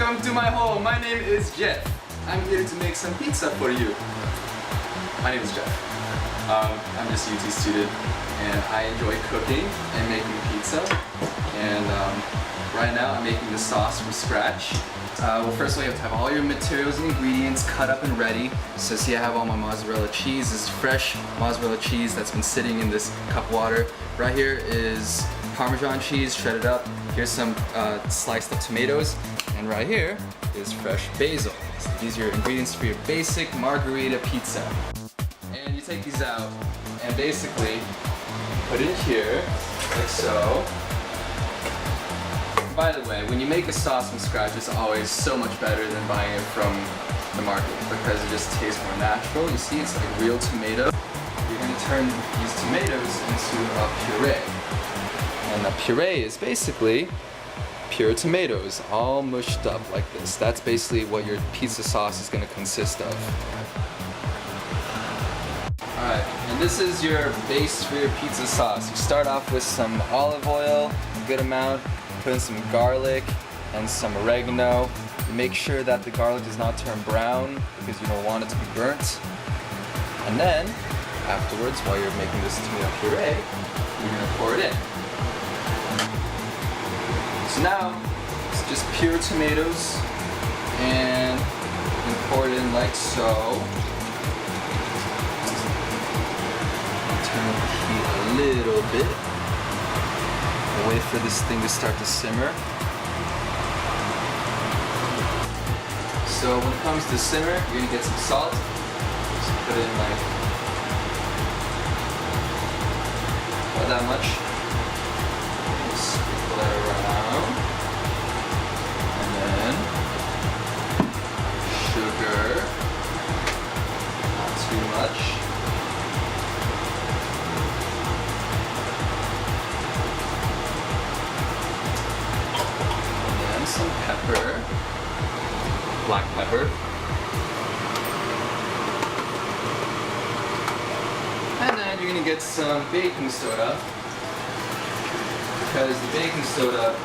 Welcome to my home. My name is Jeff. I'm here to make some pizza for you. My name is Jeff. I'm just a UT student and I enjoy cooking and making pizza. And right now I'm making the sauce from scratch. Well, first of all, you have to have all your materials and ingredients cut up and ready. So see, I have all my mozzarella cheese. This is fresh mozzarella cheese that's been sitting in this cup of water. Right here is Parmesan cheese shredded up. Here's some sliced up tomatoes. And right here is fresh basil. So these are your ingredients for your basic Margherita pizza. And you take these out and basically put it in here, like so. By the way, when you make a sauce from scratch, it's always so much better than buying it from the market because it just tastes more natural. You see, it's like real tomato. You're going to turn these tomatoes into a puree. And the puree is basically pure tomatoes, all mushed up like this. That's basically what your pizza sauce is going to consist of. Alright, and this is your base for your pizza sauce. You start off with some olive oil, a good amount. Put in some garlic and some oregano. Make sure that the garlic does not turn brown because you don't want it to be burnt. And then, afterwards, while you're making this tomato puree, you're going to pour it in. So now, it's just pure tomatoes, and you can pour it in like so. Turn the heat a little bit. Wait for this thing to start to simmer. So when it comes to simmer, you're gonna get some salt. Just put it in like about that much. Just sprinkle that around. And then sugar. Not too much. Some pepper, black pepper, and then you're gonna get some baking soda because the baking soda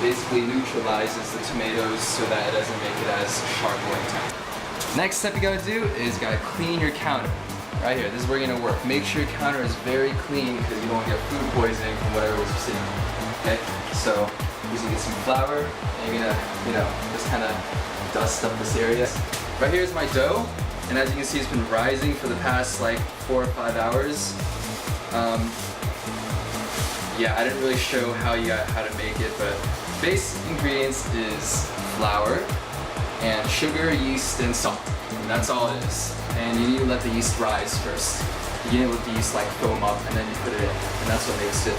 basically neutralizes the tomatoes so that it doesn't make it as sharp or intense. Next step you gotta do is you gotta clean your counter. Right here, this is where you're gonna work. Make sure your counter is very clean because you don't want to get food poisoning from whatever was sitting on. Okay, so you're gonna get some flour and you're gonna, just kind of dust up this area. Right here is my dough, and as you can see, it's been rising for the past like 4 or 5 hours. Yeah, I didn't really show how to make it, but base ingredients is flour and sugar, yeast, and salt. And that's all it is. And you need to let the yeast rise first. You need to let the yeast like foam up, and then you put it in, and that's what makes it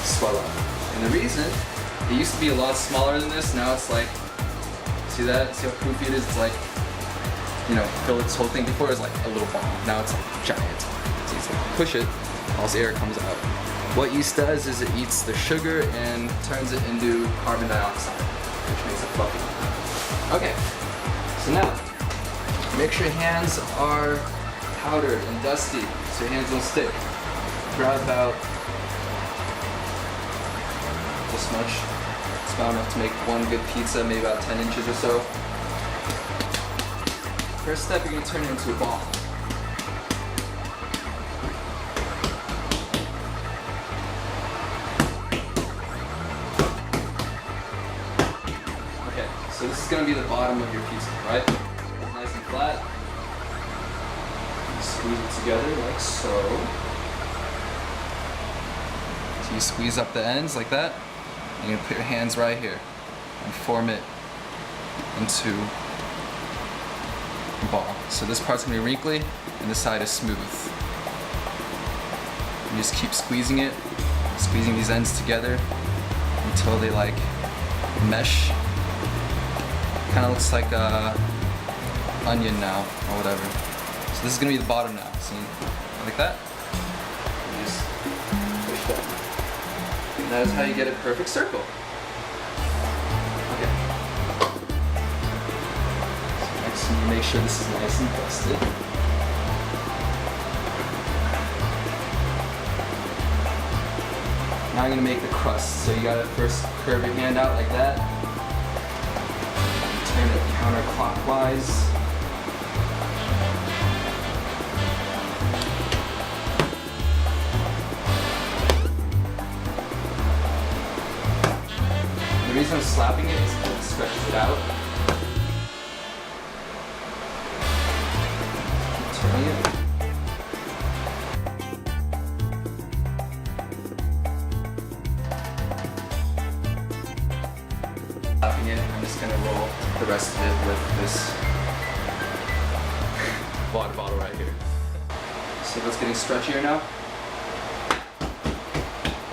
swell up. And the reason, it used to be a lot smaller than this. Now it's like, see that? See how poofy it is? It's like, fill this whole thing. Before it was like a little ball. Now it's like giant. So you just like push it, all this air comes out. What yeast does is it eats the sugar and turns it into carbon dioxide, which makes it fluffy. Okay, so now, make sure your hands are powdered and dusty so your hands don't stick. Grab about this much. It's about enough to make one good pizza, maybe about 10 inches or so. First step, you're going to turn it into a ball. Okay, so this is going to be the bottom of your pizza, right? Nice and flat. Squeeze it together like so. So you squeeze up the ends like that. You're gonna put your hands right here and form it into a ball. So this part's gonna be wrinkly and this side is smooth. You just keep squeezing it, squeezing these ends together until they like mesh. Kind of looks like a onion now or whatever. So this is gonna be the bottom now. So like that. You just push that. And that is how you get a perfect circle. Okay. So next you make sure this is nice and dusted. Now I'm gonna make the crust. So you gotta first curve your hand out like that. Turn counterclockwise. The reason I'm slapping it is because it stretches it out. Keep turning it. Slapping it, I'm just gonna roll the rest of it with this water bottle right here. See what's getting stretchier now?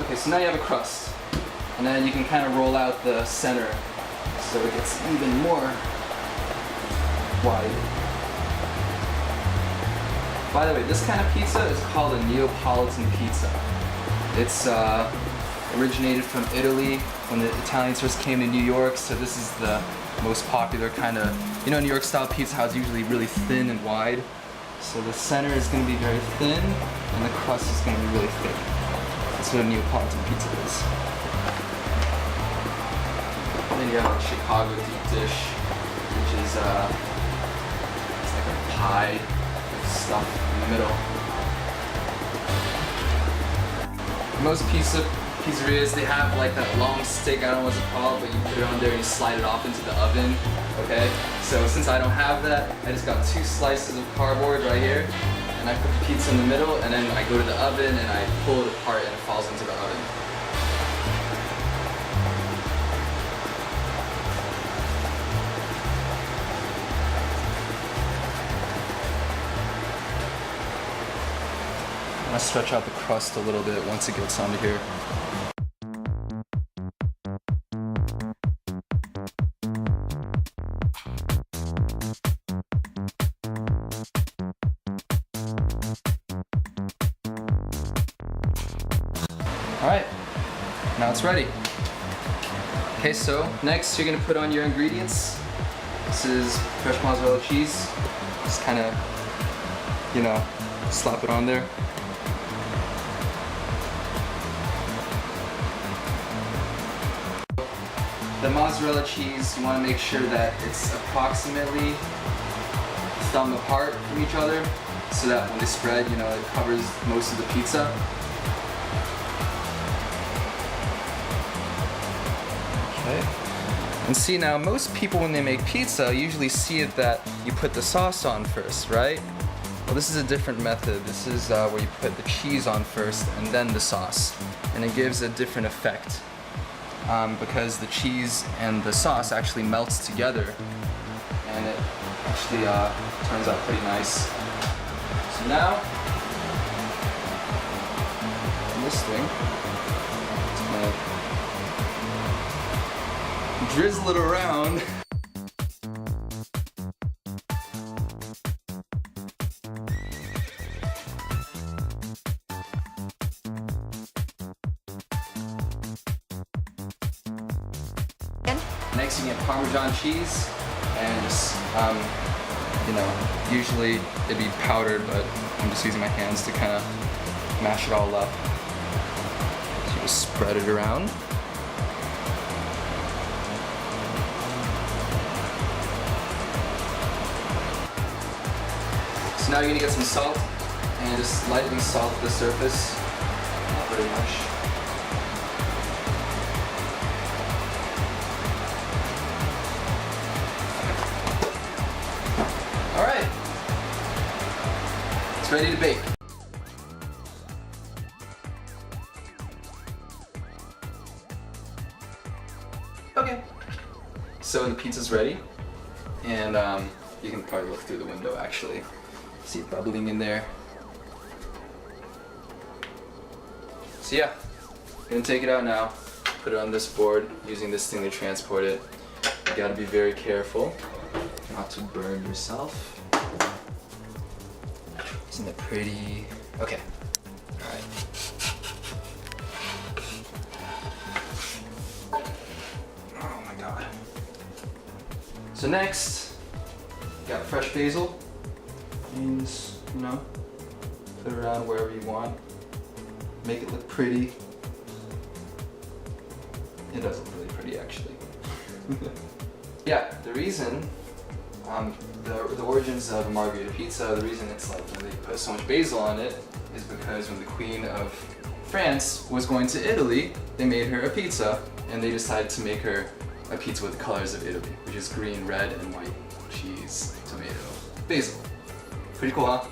Okay, so now you have a crust. And then you can kind of roll out the center so it gets even more wide. By the way, this kind of pizza is called a Neapolitan pizza. It's originated from Italy when the Italians first came to New York, so this is the most popular kind of, you know, New York style pizza house is usually really thin and wide. So the center is going to be very thin and the crust is going to be really thick. That's what a Neapolitan pizza is. Then you have a Chicago deep dish, which is it's like a pie with stuff in the middle. Most pizzerias, they have like that long stick, I don't know what it's called, but you put it on there and you slide it off into the oven. Okay? So since I don't have that, I just got 2 slices of cardboard right here, and I put the pizza in the middle, and then I go to the oven and I pull it apart and it falls into the oven. I'm gonna stretch out the crust a little bit once it gets onto here. Alright, now it's ready. Okay, so next you're gonna put on your ingredients. This is fresh mozzarella cheese. Just kind of, you know, slap it on there. The mozzarella cheese, you want to make sure that it's approximately thumb apart from each other so that when they spread, you know, it covers most of the pizza. Okay. And see now, most people when they make pizza usually see it that you put the sauce on first, right? Well, this is a different method. This is where you put the cheese on first and then the sauce. And it gives a different effect. Because the cheese and the sauce actually melts together and it actually turns out pretty nice. So now, this thing, I'm gonna drizzle it around. Next you get Parmesan cheese, and just, you know, usually it'd be powdered, but I'm just using my hands to kind of mash it all up. So you just spread it around. So now you're gonna get some salt, and just lightly salt the surface, not very much. Alright, it's ready to bake. Okay, so the pizza's ready, and you can probably look through the window actually. See it bubbling in there. So yeah, I'm gonna take it out now, put it on this board using this thing to transport it. You gotta be very careful not to burn yourself. Isn't it pretty? Okay. Alright. Oh my god. So next, you got fresh basil. Means, you know, put it around wherever you want. Make it look pretty. It does look really pretty actually. Yeah, the reason The origins of a margherita pizza, the reason it's like when they put so much basil on it is because when the Queen of France was going to Italy, they made her a pizza, and they decided to make her a pizza with the colors of Italy, which is green, red, and white. Cheese, tomato, basil. Pretty cool, huh?